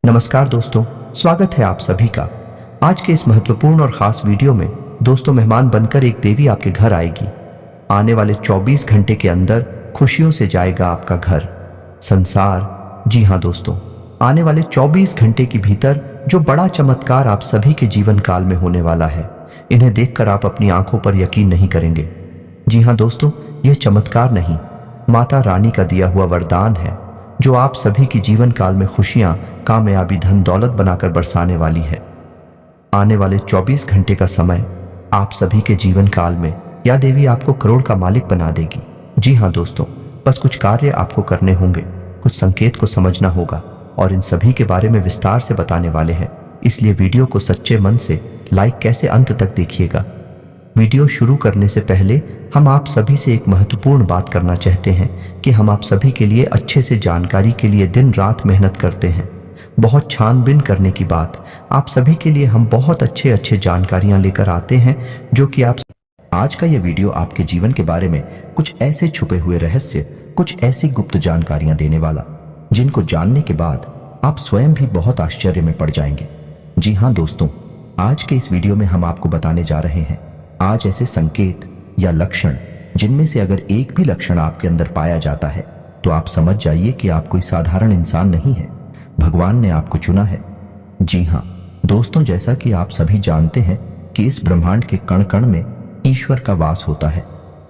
नमस्कार दोस्तों, स्वागत है आप सभी का। आज के इस महत्वपूर्ण और खास वीडियो में दोस्तों मेहमान बनकर एक देवी आपके घर आएगी। आने वाले 24 घंटे के अंदर खुशियों से जाएगा आपका घर, संसार। जी हाँ दोस्तों, आने वाले 24 घंटे के भीतर जो बड़ा चमत्कार आप सभी के जीवन काल में होने वाला है, इन्हें देखकर आप अपनी आंखों पर यकीन नहीं करेंगे। जी हाँ दोस्तों, यह चमत्कार नहीं, माता रानी का दिया हुआ वरदान है जो आप सभी की जीवन काल में खुशियां, कामयाबी, धन दौलत बनाकर बरसाने वाली है। आने वाले 24 घंटे का समय आप सभी के जीवन काल में यह देवी आपको करोड़ का मालिक बना देगी। जी हाँ दोस्तों, बस कुछ कार्य आपको करने होंगे, कुछ संकेत को समझना होगा और इन सभी के बारे में विस्तार से बताने वाले हैं। इसलिए वीडियो को सच्चे मन से लाइक कैसे अंत तक देखिएगा। वीडियो शुरू करने से पहले हम आप सभी से एक महत्वपूर्ण बात करना चाहते हैं कि हम आप सभी के लिए अच्छे से जानकारी के लिए दिन रात मेहनत करते हैं। बहुत छानबीन करने की बात, आप सभी के लिए हम बहुत अच्छे जानकारियां लेकर आते हैं जो कि आप आज का ये वीडियो आपके जीवन के बारे में कुछ ऐसे छुपे हुए रहस्य, कुछ ऐसी गुप्त जानकारियां देने वाला जिनको जानने के बाद आप स्वयं भी बहुत आश्चर्य में पड़ जाएंगे। जी हाँ दोस्तों, आज के इस वीडियो में हम आपको बताने जा रहे हैं आज ऐसे संकेत या लक्षण जिनमें से अगर एक भी लक्षण आपके अंदर पाया जाता है तो आप समझ जाइए कि आप कोई साधारण इंसान नहीं है, भगवान ने आपको चुना है। जी हाँ दोस्तों, जैसा कि आप सभी जानते हैं कि इस ब्रह्मांड के कण कण में ईश्वर का वास होता है,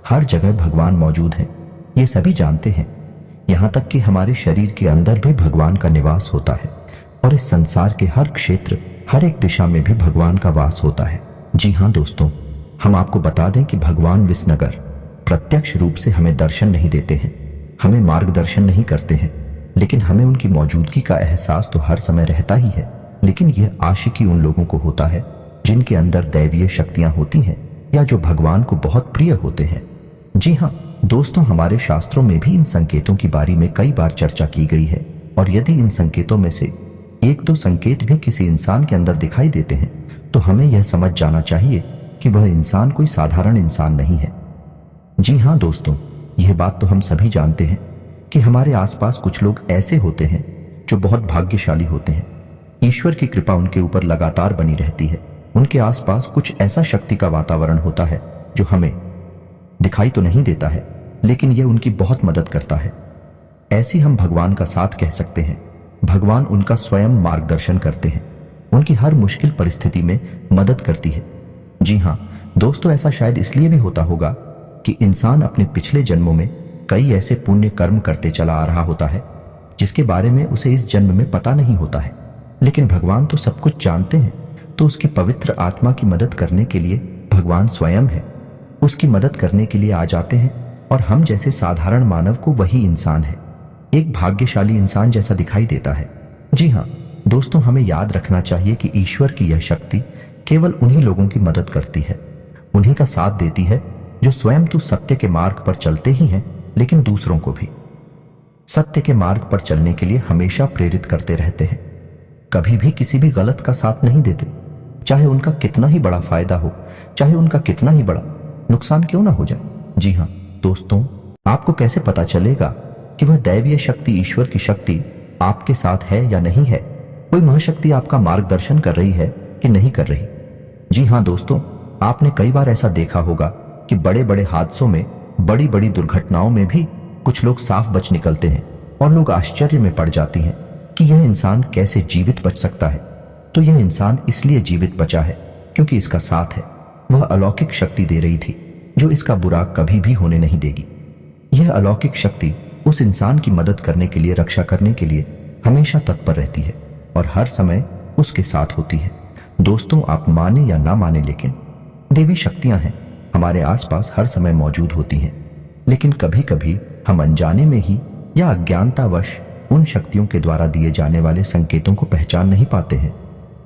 हर जगह भगवान मौजूद है, ये सभी जानते हैं। यहाँ तक कि हमारे शरीर के अंदर भी भगवान का निवास होता है और इस संसार के हर क्षेत्र, हर एक दिशा में भी भगवान का वास होता है। जी हाँ दोस्तों, हम आपको बता दें कि भगवान विष्णुगर प्रत्यक्ष रूप से हमें दर्शन नहीं देते हैं, हमें मार्गदर्शन नहीं करते हैं, लेकिन हमें उनकी मौजूदगी का एहसास तो हर समय रहता ही है। लेकिन यह आशिकी उन लोगों को होता है जिनके अंदर दैवीय शक्तियां होती हैं या जो भगवान को बहुत प्रिय होते हैं। जी हाँ दोस्तों, हमारे शास्त्रों में भी इन संकेतों की बारे में कई बार चर्चा की गई है और यदि इन संकेतों में से एक दो संकेत भी किसी इंसान के अंदर दिखाई देते हैं तो हमें यह समझ जाना चाहिए कि वह इंसान कोई साधारण इंसान नहीं है। जी हाँ दोस्तों, यह बात तो हम सभी जानते हैं कि हमारे आसपास कुछ लोग ऐसे होते हैं जो बहुत भाग्यशाली होते हैं। ईश्वर की कृपा उनके ऊपर लगातार बनी रहती है। उनके आसपास कुछ ऐसा शक्ति का वातावरण होता है जो हमें दिखाई तो नहीं देता है, लेकिन यह उनकी बहुत मदद करता है। ऐसी हम भगवान का साथ कह सकते हैं। भगवान उनका स्वयं मार्गदर्शन करते हैं, उनकी हर मुश्किल परिस्थिति में मदद करती है। जी हाँ दोस्तों, ऐसा शायद इसलिए भी होता होगा कि इंसान अपने पिछले जन्मों में कई ऐसे पुण्य कर्म करते चला आ रहा होता है जिसके बारे में उसे इस जन्म में पता नहीं होता है, लेकिन भगवान तो सब कुछ जानते हैं। तो उसकी पवित्र आत्मा की मदद करने के लिए भगवान स्वयं है, उसकी मदद करने के लिए आ जाते हैं और हम जैसे साधारण मानव को वही इंसान है, एक भाग्यशाली इंसान जैसा दिखाई देता है। जी हाँ दोस्तों, हमें याद रखना चाहिए कि ईश्वर की यह शक्ति केवल उन्हीं लोगों की मदद करती है, उन्हीं का साथ देती है जो स्वयं तो सत्य के मार्ग पर चलते ही हैं, लेकिन दूसरों को भी सत्य के मार्ग पर चलने के लिए हमेशा प्रेरित करते रहते हैं। कभी भी किसी भी गलत का साथ नहीं देते, चाहे उनका कितना ही बड़ा फायदा हो, चाहे उनका कितना ही बड़ा नुकसान क्यों ना हो जाए। जी हाँ दोस्तों, आपको कैसे पता चलेगा कि वह दैवीय शक्ति, ईश्वर की शक्ति आपके साथ है या नहीं है? कोई महाशक्ति आपका मार्गदर्शन कर रही है कि नहीं कर रही? जी हाँ दोस्तों, आपने कई बार ऐसा देखा होगा कि बड़े बड़े हादसों में, बड़ी बड़ी दुर्घटनाओं में भी कुछ लोग साफ बच निकलते हैं और लोग आश्चर्य में पड़ जाती हैं कि यह इंसान कैसे जीवित बच सकता है। तो यह इंसान इसलिए जीवित बचा है क्योंकि इसका साथ है, वह अलौकिक शक्ति दे रही थी जो इसका बुरा कभी भी होने नहीं देगी। यह अलौकिक शक्ति उस इंसान की मदद करने के लिए, रक्षा करने के लिए हमेशा तत्पर रहती है और हर समय उसके साथ होती है। दोस्तों, आप माने या ना माने, लेकिन देवी शक्तियां हैं, हमारे आसपास हर समय मौजूद होती हैं। लेकिन कभी कभी हम अनजाने में ही या अज्ञानतावश उन शक्तियों के द्वारा दिए जाने वाले संकेतों को पहचान नहीं पाते हैं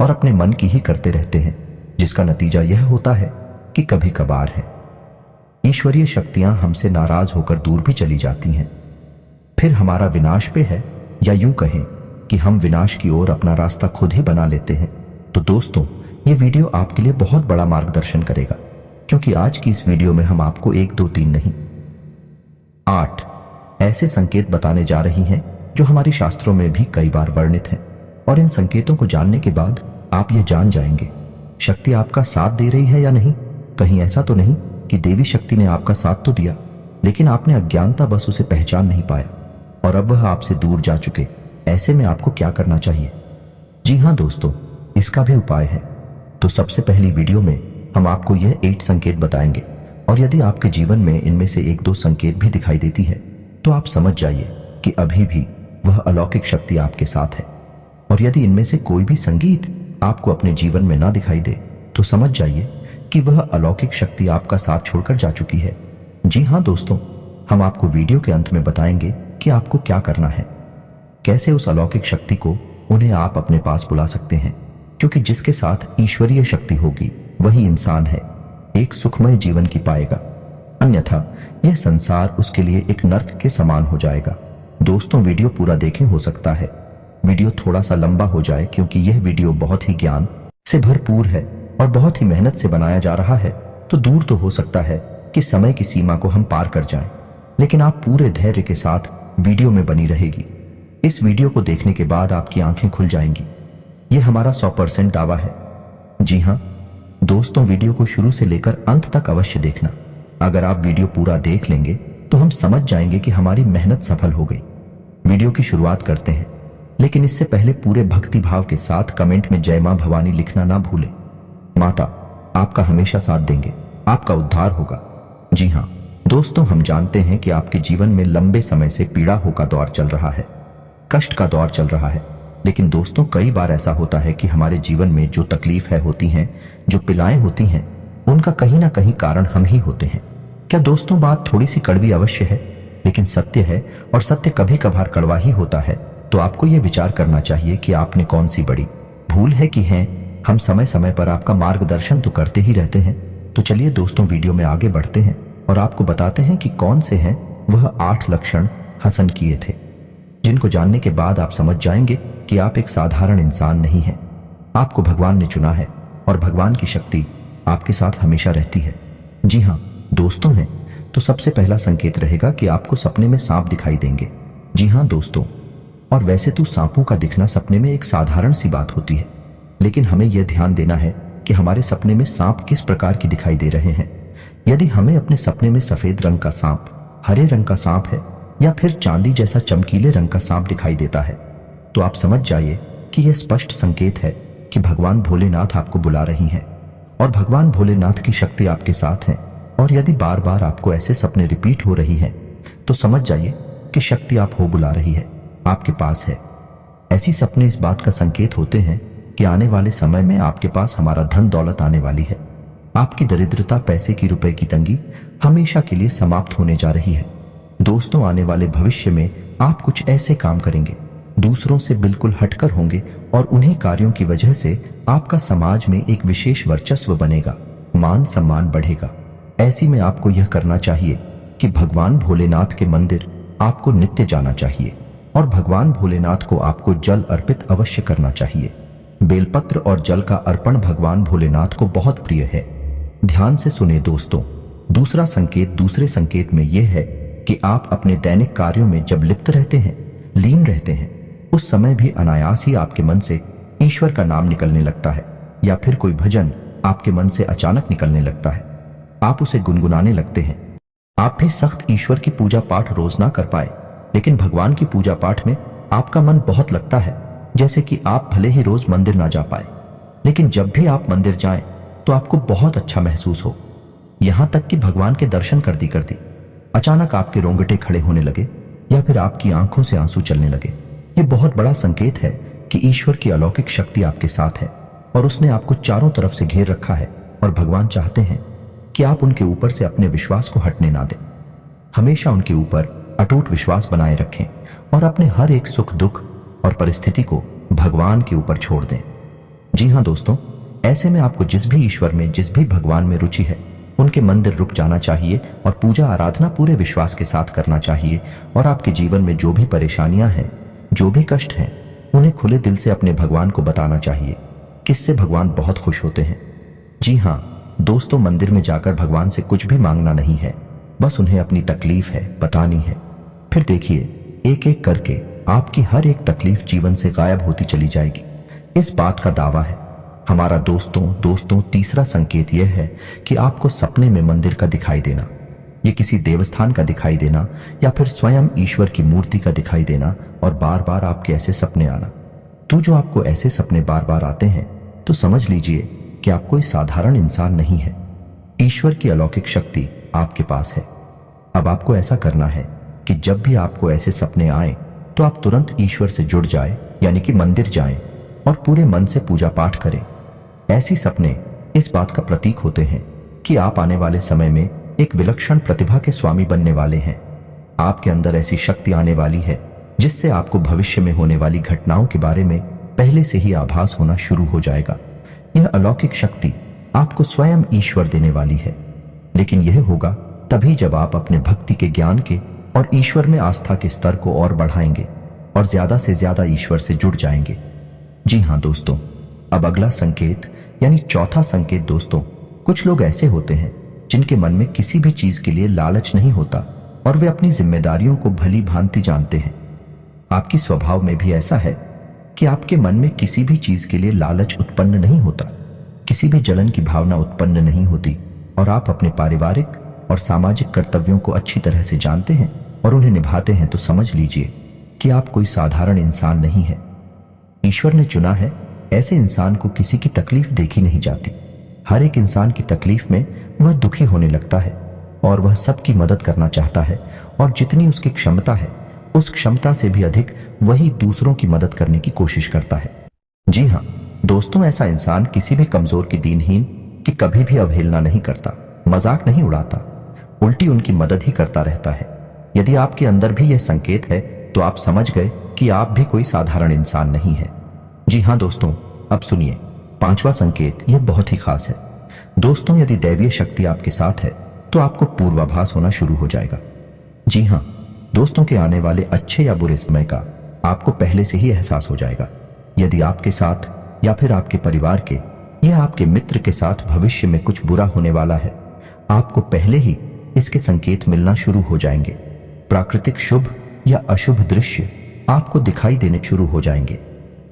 और अपने मन की ही करते रहते हैं, जिसका नतीजा यह होता है कि कभी कभार है ईश्वरीय शक्तियां हमसे नाराज होकर दूर भी चली जाती हैं। फिर हमारा विनाश पे है, या यूं कहें कि हम विनाश की ओर अपना रास्ता खुद ही बना लेते हैं। तो दोस्तों, ये वीडियो आपके लिए बहुत बड़ा मार्गदर्शन करेगा, क्योंकि आज की इस वीडियो में हम आपको 1 2 3 नहीं 8 ऐसे संकेत बताने जा रही हैं जो हमारे शास्त्रों में भी कई बार वर्णित हैं। और इन संकेतों को जानने के बाद आप ये जान जाएंगे शक्ति आपका साथ दे रही है या नहीं। कहीं ऐसा तो नहीं कि देवी शक्ति ने आपका साथ तो दिया, लेकिन आपने अज्ञानता बस उसे पहचान नहीं पाया और अब वह आपसे दूर जा चुके। ऐसे में आपको क्या करना चाहिए? जी हाँ दोस्तों, इसका भी उपाय है। तो सबसे पहली वीडियो में हम आपको यह 8 संकेत बताएंगे, और यदि आपके जीवन में इनमें से 1-2 संकेत भी दिखाई देती है तो आप समझ जाइए कि अभी भी वह अलौकिक शक्ति आपके साथ है। और यदि इनमें से कोई भी संगीत आपको अपने जीवन में ना दिखाई दे तो समझ जाइए कि वह अलौकिक शक्ति आपका साथ छोड़कर जा चुकी है। जी हाँ दोस्तों, हम आपको वीडियो के अंत में बताएंगे कि आपको क्या करना है, कैसे उस अलौकिक शक्ति को उन्हें आप अपने पास बुला सकते हैं, क्योंकि जिसके साथ ईश्वरीय शक्ति होगी वही इंसान है, एक सुखमय जीवन की पाएगा, अन्यथा यह संसार उसके लिए एक नर्क के समान हो जाएगा। दोस्तों वीडियो पूरा देखें, हो सकता है वीडियो थोड़ा सा लंबा हो जाए क्योंकि यह वीडियो बहुत ही ज्ञान से भरपूर है और बहुत ही मेहनत से बनाया जा रहा है। तो दूर तो हो सकता है कि समय की सीमा को हम पार कर जाएं, लेकिन आप पूरे धैर्य के साथ वीडियो में बनी रहेगी। इस वीडियो को देखने के बाद आपकी आंखें खुल जाएंगी, यह हमारा 100% दावा है। जी हाँ दोस्तों, वीडियो को शुरू से लेकर अंत तक अवश्य देखना। अगर आप वीडियो पूरा देख लेंगे तो हम समझ जाएंगे कि हमारी मेहनत सफल हो गई। वीडियो की शुरुआत करते हैं, लेकिन इससे पहले पूरे भक्ति भाव के साथ कमेंट में जय मां भवानी लिखना ना भूलें। माता आपका हमेशा साथ देंगे, आपका उद्धार होगा। जी हाँ दोस्तों, हम जानते हैं कि आपके जीवन में लंबे समय से पीड़ाओं का दौर चल रहा है, कष्ट का दौर चल रहा है। लेकिन दोस्तों कई बार ऐसा होता है कि हमारे जीवन में जो तकलीफ होती हैं, जो पिलाएं होती हैं, उनका कहीं ना कहीं कारण हम ही होते हैं। क्या दोस्तों बात थोड़ी सी कड़वी अवश्य है, लेकिन सत्य है, और सत्य कभी कभार कड़वा ही होता है। तो आपको यह विचार करना चाहिए कि आपने कौन सी बड़ी भूल है की है। हम समय समय पर आपका मार्गदर्शन तो करते ही रहते हैं। तो चलिए दोस्तों वीडियो में आगे बढ़ते हैं और आपको बताते हैं कि कौन से हैं वह 8 लक्षण हसन किए थे, जिनको जानने के बाद आप समझ जाएंगे कि आप एक साधारण इंसान नहीं हैं। आपको भगवान ने चुना है और भगवान की शक्ति आपके साथ हमेशा रहती है। जी हाँ दोस्तों हैं, तो सबसे पहला संकेत रहेगा कि आपको सपने में सांप दिखाई देंगे। जी हाँ दोस्तों, और वैसे तो सांपों का दिखना सपने में एक साधारण सी बात होती है, लेकिन हमें यह ध्यान देना है कि हमारे सपने में सांप किस प्रकार की दिखाई दे रहे हैं। यदि हमें अपने सपने में सफेद रंग का सांप, हरे रंग का सांप है, या फिर चांदी जैसा चमकीले रंग का सांप दिखाई देता है, तो आप समझ जाइए कि यह स्पष्ट संकेत है कि भगवान भोलेनाथ आपको बुला रही हैं और भगवान भोलेनाथ की शक्ति आपके साथ है। और यदि बार बार आपको ऐसे सपने रिपीट हो रही हैं, तो समझ जाइए कि शक्ति आप हो बुला रही है, आपके पास है। ऐसी सपने इस बात का संकेत होते हैं कि आने वाले समय में आपके पास हमारा धन दौलत आने वाली है। आपकी दरिद्रता, पैसे की, रुपए की तंगी हमेशा के लिए समाप्त होने जा रही है। दोस्तों आने वाले भविष्य में आप कुछ ऐसे काम करेंगे, दूसरों से बिल्कुल हटकर होंगे, और उन्हीं कार्यों की वजह से आपका समाज में एक विशेष वर्चस्व बनेगा, मान सम्मान बढ़ेगा। ऐसी में आपको यह करना चाहिए कि भगवान भोलेनाथ के मंदिर आपको नित्य जाना चाहिए और भगवान भोलेनाथ को आपको जल अर्पित अवश्य करना चाहिए। बेलपत्र और जल का अर्पण भगवान भोलेनाथ को बहुत प्रिय है। ध्यान से सुने दोस्तों। दूसरा संकेत, दूसरे संकेत में यह है कि आप अपने दैनिक कार्यों में जब लिप्त रहते हैं, लीन रहते हैं, उस समय भी अनायास ही आपके मन से ईश्वर का नाम निकलने लगता है, या फिर कोई भजन आपके मन से अचानक निकलने लगता है। आप उसे गुनगुनाने लगते हैं। आप भी सख्त ईश्वर की पूजा पाठ रोज ना कर पाए, लेकिन भगवान की पूजा पाठ में आपका मन बहुत लगता है। जैसे कि आप भले ही रोज मंदिर ना जा पाए, लेकिन जब भी आप मंदिर जाएं तो आपको बहुत अच्छा महसूस हो। यहां तक कि भगवान के दर्शन करती करती अचानक आपके रोंगटे खड़े होने लगे, या फिर आपकी आंखों से आंसू चलने लगे। ये बहुत बड़ा संकेत है कि ईश्वर की अलौकिक शक्ति आपके साथ है और उसने आपको चारों तरफ से घेर रखा है, और भगवान चाहते हैं कि आप उनके ऊपर से अपने विश्वास को हटने ना दें। हमेशा उनके ऊपर अटूट विश्वास बनाए रखें और अपने हर एक सुख दुख और परिस्थिति को भगवान के ऊपर छोड़ दें। जी हाँ दोस्तों, ऐसे में आपको जिस भी ईश्वर में, जिस भी भगवान में रुचि है, उनके मंदिर रुक जाना चाहिए और पूजा आराधना पूरे विश्वास के साथ करना चाहिए। और आपके जीवन में जो भी परेशानियां हैं, जो भी कष्ट हैं, उन्हें खुले दिल से अपने भगवान को बताना चाहिए, किससे भगवान बहुत खुश होते हैं। जी हाँ दोस्तों, मंदिर में जाकर भगवान से कुछ भी मांगना नहीं है, बस उन्हें अपनी तकलीफ है बतानी है। फिर देखिए, एक एक करके आपकी हर एक तकलीफ जीवन से गायब होती चली जाएगी। इस बात का दावा है हमारा। दोस्तों तीसरा संकेत यह है कि आपको सपने में मंदिर का दिखाई देना, ये किसी देवस्थान का दिखाई देना या फिर स्वयं ईश्वर की मूर्ति का दिखाई देना और बार बार आपके ऐसे सपने आना। तो जो आपको ऐसे सपने बार बार आते हैं तो समझ लीजिए कि आप कोई साधारण इंसान नहीं है। ईश्वर की अलौकिक शक्ति आपके पास है। अब आपको ऐसा करना है कि जब भी आपको ऐसे सपने आए तो आप तुरंत ईश्वर से जुड़ जाए, यानी कि मंदिर जाएं और पूरे मन से पूजा पाठ करें। ऐसी सपने इस बात का प्रतीक होते हैं कि आप आने वाले समय में एक विलक्षण प्रतिभा के स्वामी बनने वाले हैं। आपके अंदर ऐसी शक्ति आने वाली है जिससे आपको भविष्य में होने वाली घटनाओं के बारे में पहले से ही आभास होना शुरू हो जाएगा। यह अलौकिक शक्ति आपको स्वयं ईश्वर देने वाली है, लेकिन यह होगा तभी जब आप अपने भक्ति के ज्ञान के और ईश्वर में आस्था के स्तर को और बढ़ाएंगे और ज्यादा से ज्यादा ईश्वर से जुड़ जाएंगे। जी हाँ दोस्तों, अब अगला संकेत यानी चौथा संकेत दोस्तों, कुछ लोग ऐसे होते हैं जिनके मन में किसी भी चीज के लिए लालच नहीं होता और वे अपनी जिम्मेदारियों को भली भांति जानते हैं। आपकी स्वभाव में भी ऐसा है कि आपके मन में किसी भी चीज के लिए लालच उत्पन्न नहीं होता, किसी भी जलन की भावना उत्पन्न नहीं होती और आप अपने पारिवारिक और सामाजिक कर्तव्यों को अच्छी तरह से जानते हैं और उन्हें निभाते हैं। तो समझ लीजिए कि आप कोई साधारण इंसान नहीं है। ईश्वर ने चुना है ऐसे इंसान को किसी की तकलीफ देखी नहीं जाती। हर एक इंसान की तकलीफ में वह दुखी होने लगता है और वह सबकी मदद करना चाहता है और जितनी उसकी क्षमता है उस क्षमता से भी अधिक वही दूसरों की मदद करने की कोशिश करता है। जी हाँ दोस्तों, ऐसा इंसान किसी भी कमजोर की दीनहीन की कभी भी अवहेलना नहीं करता, मजाक नहीं उड़ाता, उल्टी उनकी मदद ही करता रहता है। यदि आपके अंदर भी यह संकेत है तो आप समझ गए कि आप भी कोई साधारण इंसान नहीं है। जी हाँ दोस्तों, अब सुनिए पांचवा संकेत, यह बहुत ही खास है। दोस्तों, यदि दैवीय शक्ति आपके साथ है तो आपको पूर्वाभास होना शुरू हो जाएगा। जी हाँ दोस्तों, के आने वाले अच्छे या बुरे समय का आपको पहले से ही एहसास हो जाएगा। यदि आपके साथ या फिर आपके परिवार के या आपके मित्र के साथ भविष्य में कुछ बुरा होने वाला है, आपको पहले ही इसके संकेत मिलना शुरू हो जाएंगे। प्राकृतिक शुभ या अशुभ दृश्य आपको दिखाई देने शुरू हो जाएंगे।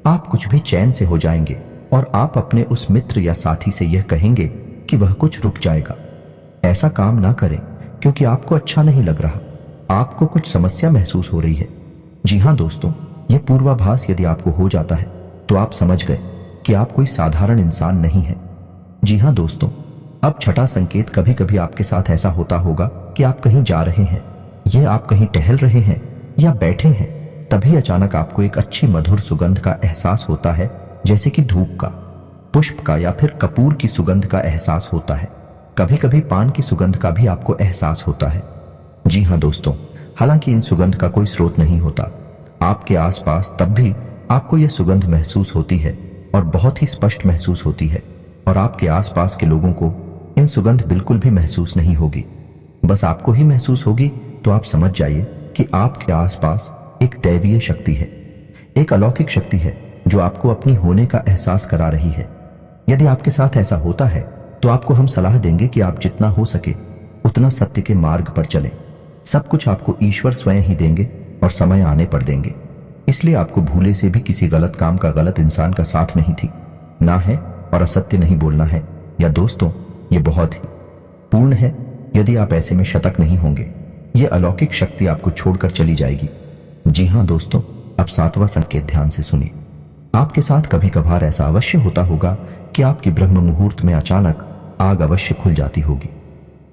आप कुछ भी चैन से हो जाएंगे और आप अपने उस मित्र या साथी से यह कहेंगे कि वह कुछ रुक जाएगा। ऐसा काम ना करें क्योंकि आपको अच्छा नहीं लग रहा, आपको कुछ समस्या महसूस हो रही है। जी हाँ दोस्तों, यह पूर्वाभास यदि आपको हो जाता है तो आप समझ गए कि आप कोई साधारण इंसान नहीं है। जी हाँ दोस्तों, अब छठा संकेत, कभी कभी आपके साथ ऐसा होता होगा कि आप कहीं जा रहे हैं, यह आप कहीं टहल रहे हैं या बैठे हैं, तभी अचानक आपको एक अच्छी मधुर सुगंध का एहसास होता है, जैसे कि धूप का, पुष्प का या फिर कपूर की सुगंध का एहसास होता है। कभी कभी पान की सुगंध का भी आपको एहसास होता है। जी हाँ दोस्तों, हालांकि इन सुगंध का कोई स्रोत नहीं होता आपके आसपास, तब भी आपको यह सुगंध महसूस होती है और बहुत ही स्पष्ट महसूस होती है और आपके आसपास के लोगों को इन सुगंध बिल्कुल भी महसूस नहीं होगी, बस आपको ही महसूस होगी। तो आप समझ जाइए कि आपके आसपास एक दैवीय शक्ति है, एक अलौकिक शक्ति है जो आपको अपनी होने का एहसास करा रही है। यदि आपके साथ ऐसा होता है तो आपको हम सलाह देंगे कि आप जितना हो सके उतना सत्य के मार्ग पर चलें। सब कुछ आपको ईश्वर स्वयं ही देंगे और समय आने पर देंगे। इसलिए आपको भूले से भी किसी गलत काम का, गलत इंसान का साथ नहीं थी ना है और असत्य नहीं बोलना है। या दोस्तों, ये बहुत ही पूर्ण है। यदि आप ऐसे में शतक नहीं होंगे, ये अलौकिक शक्ति आपको छोड़कर चली जाएगी। जी हाँ दोस्तों, अब सातवां संकेत ध्यान से सुनिए। आपके साथ कभी कभार ऐसा अवश्य होता होगा कि आपकी ब्रह्म मुहूर्त में अचानक आग अवश्य खुल जाती होगी।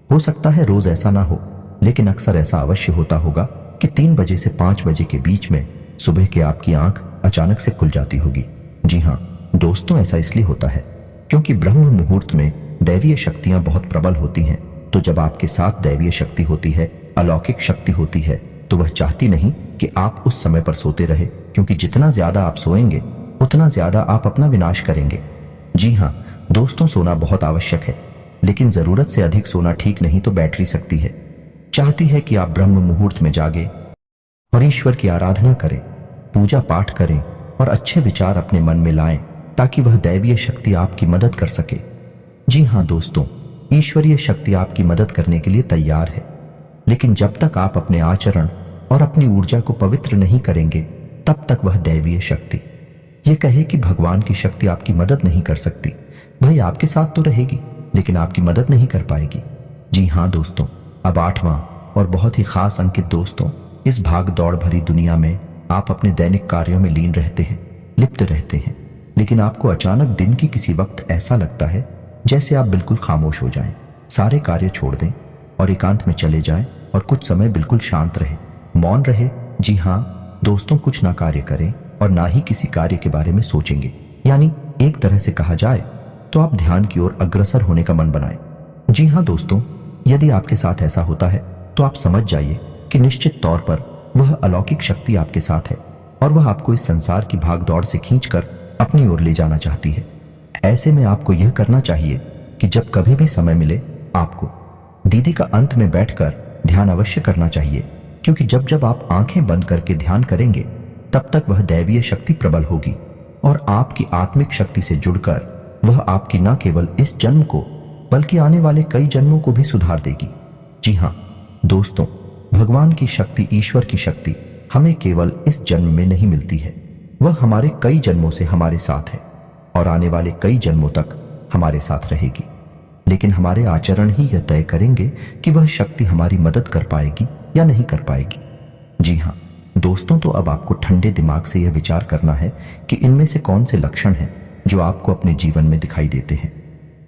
हो सकता है रोज ऐसा ना हो, लेकिन अक्सर ऐसा अवश्य होता होगा कि 3 बजे से 5 बजे के बीच में सुबह के आपकी आंख अचानक से खुल जाती होगी। जी हाँ दोस्तों, ऐसा इसलिए होता है क्योंकि ब्रह्म मुहूर्त में दैवीय शक्तियां बहुत प्रबल होती हैं। तो जब आपके साथ दैवीय शक्ति होती है, अलौकिक शक्ति होती है, तो वह चाहती नहीं कि आप उस समय पर सोते रहे, क्योंकि जितना ज्यादा आप सोएंगे उतना ज्यादा आप अपना विनाश करेंगे। जी हाँ दोस्तों, सोना बहुत आवश्यक है, लेकिन जरूरत से अधिक सोना ठीक नहीं, तो बैटरी सकती है। चाहती है कि आप ब्रह्म मुहूर्त में जागे और ईश्वर की आराधना करें, पूजा पाठ करें और अच्छे विचार अपने मन में लाएं, ताकि वह दैवीय शक्ति आपकी मदद कर सके। जी हाँ दोस्तों, ईश्वरीय शक्ति आपकी मदद करने के लिए तैयार है, लेकिन जब तक आप अपने आचरण और अपनी ऊर्जा को पवित्र नहीं करेंगे, तब तक वह दैवीय शक्ति ये कहे कि भगवान की शक्ति आपकी मदद नहीं कर सकती, भाई आपके साथ तो रहेगी लेकिन आपकी मदद नहीं कर पाएगी। जी हाँ दोस्तों, अब 8वां और बहुत ही खास अंकित दोस्तों, इस भाग दौड़ भरी दुनिया में आप अपने दैनिक कार्यों में लीन रहते हैं, लिप्त रहते हैं, लेकिन आपको अचानक दिन की किसी वक्त ऐसा लगता है जैसे आप बिल्कुल खामोश हो जाएं, सारे कार्य छोड़ दें और एकांत में चले जाएं और कुछ समय बिल्कुल शांत रहे, मौन रहे। जी हाँ दोस्तों, कुछ ना कार्य करें और ना ही किसी कार्य के बारे में सोचेंगे, यानी एक तरह से कहा जाए तो आप ध्यान की ओर अग्रसर होने का मन बनाएं। जी हाँ दोस्तों, यदि आपके साथ ऐसा होता है तो आप समझ जाइए कि निश्चित तौर पर वह अलौकिक शक्ति आपके साथ है और वह आपको इस संसार की भागदौड़ से खींचकर अपनी ओर ले जाना चाहती है। ऐसे में आपको यह करना चाहिए कि जब कभी भी समय मिले आपको दीदी का अंत में बैठकर ध्यान अवश्य करना चाहिए, क्योंकि जब जब आप आंखें बंद करके ध्यान करेंगे तब तक वह दैवीय शक्ति प्रबल होगी और आपकी आत्मिक शक्ति से जुड़कर वह आपकी न केवल इस जन्म को बल्कि आने वाले कई जन्मों को भी सुधार देगी। जी हाँ दोस्तों, भगवान की शक्ति, ईश्वर की शक्ति हमें केवल इस जन्म में नहीं मिलती है, वह हमारे कई जन्मों से हमारे साथ है और आने वाले कई जन्मों तक हमारे साथ रहेगी। लेकिन हमारे आचरण ही यह तय करेंगे कि वह शक्ति हमारी मदद कर पाएगी या नहीं कर पाएगी। जी हाँ दोस्तों, तो अब आपको ठंडे दिमाग से यह विचार करना है कि इनमें से कौन से लक्षण हैं जो आपको अपने जीवन में दिखाई देते हैं,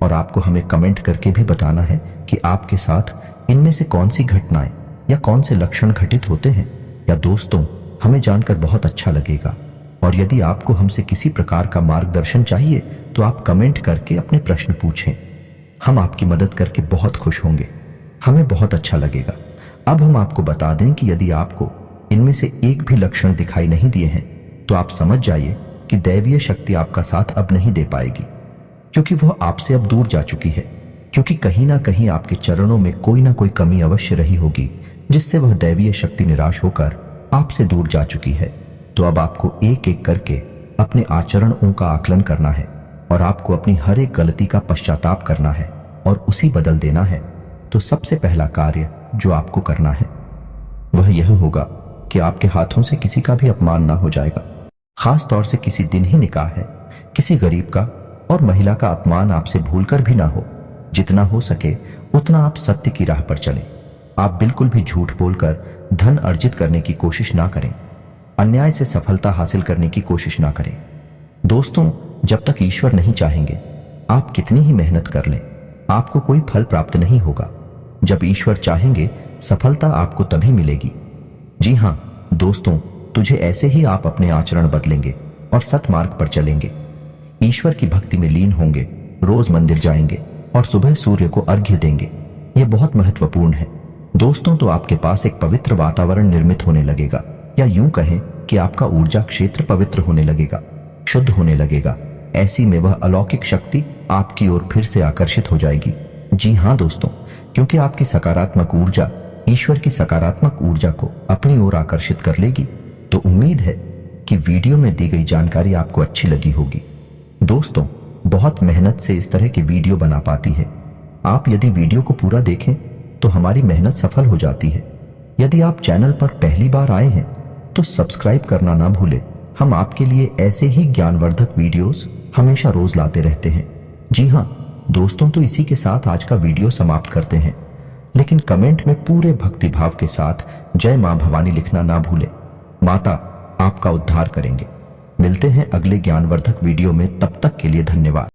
और आपको हमें कमेंट करके भी बताना है कि आपके साथ इनमें से कौन सी घटनाएं या कौन से लक्षण घटित होते हैं। या दोस्तों, हमें जानकर बहुत अच्छा लगेगा, और यदि आपको हमसे किसी प्रकार का मार्गदर्शन चाहिए तो आप कमेंट करके अपने प्रश्न पूछें, हम आपकी मदद करके बहुत खुश होंगे, हमें बहुत अच्छा लगेगा। अब हम आपको बता दें कि यदि आपको इनमें से एक भी लक्षण दिखाई नहीं दिए हैं तो आप समझ जाइए कि दैवीय शक्ति आपका साथ अब नहीं दे पाएगी, क्योंकि वह आपसे अब दूर जा चुकी है, क्योंकि कहीं ना कहीं आपके चरणों में कोई ना कोई कमी अवश्य रही होगी जिससे वह दैवीय शक्ति निराश होकर आपसे दूर जा चुकी है। तो अब आपको एक एक करके अपने आचरणों का आकलन करना है और आपको अपनी हर एक गलती का पश्चाताप करना है और उसी बदल देना है। तो सबसे पहला कार्य जो आपको करना है वह यह होगा कि आपके हाथों से किसी का भी अपमान ना हो जाएगा, खास तौर से किसी दिन ही निकाह है, किसी गरीब का और महिला का अपमान आपसे भूलकर भी ना हो। जितना हो सके उतना आप सत्य की राह पर चलें। आप बिल्कुल भी झूठ बोलकर धन अर्जित करने की कोशिश ना करें, अन्याय से सफलता हासिल करने की कोशिश ना करें। दोस्तों, जब तक ईश्वर नहीं चाहेंगे आप कितनी ही मेहनत कर लें, आपको कोई फल प्राप्त नहीं होगा। जब ईश्वर चाहेंगे सफलता आपको तभी मिलेगी। जी हाँ दोस्तों, तुझे ऐसे ही आप अपने आचरण बदलेंगे और सतमार्ग पर चलेंगे, ईश्वर की भक्ति में लीन होंगे, रोज मंदिर जाएंगे और सुबह सूर्य को अर्घ्य देंगे। यह बहुत महत्वपूर्ण है दोस्तों। तो आपके पास एक पवित्र वातावरण निर्मित होने लगेगा, या यूं कहें कि आपका ऊर्जा क्षेत्र पवित्र होने लगेगा, शुद्ध होने लगेगा। ऐसी में वह अलौकिक शक्ति आपकी ओर फिर से आकर्षित हो जाएगी। जी हाँ दोस्तों, क्योंकि आपकी सकारात्मक ऊर्जा ईश्वर की सकारात्मक ऊर्जा को अपनी ओर आकर्षित कर लेगी। तो उम्मीद है कि वीडियो में दी गई जानकारी आपको अच्छी लगी होगी। दोस्तों, बहुत मेहनत से इस तरह की वीडियो बना पाती है। आप यदि वीडियो को पूरा देखें तो हमारी मेहनत सफल हो जाती है। यदि आप चैनल पर पहली बार आए हैं तो सब्सक्राइब करना ना भूलें। हम आपके लिए ऐसे ही ज्ञानवर्धक वीडियोस हमेशा रोज लाते रहते हैं। जी हाँ दोस्तों, तो इसी के साथ आज का वीडियो समाप्त करते हैं, लेकिन कमेंट में पूरे भक्ति भाव के साथ जय मां भवानी लिखना ना भूलें। माता आपका उद्धार करेंगे। मिलते हैं अगले ज्ञानवर्धक वीडियो में, तब तक के लिए धन्यवाद।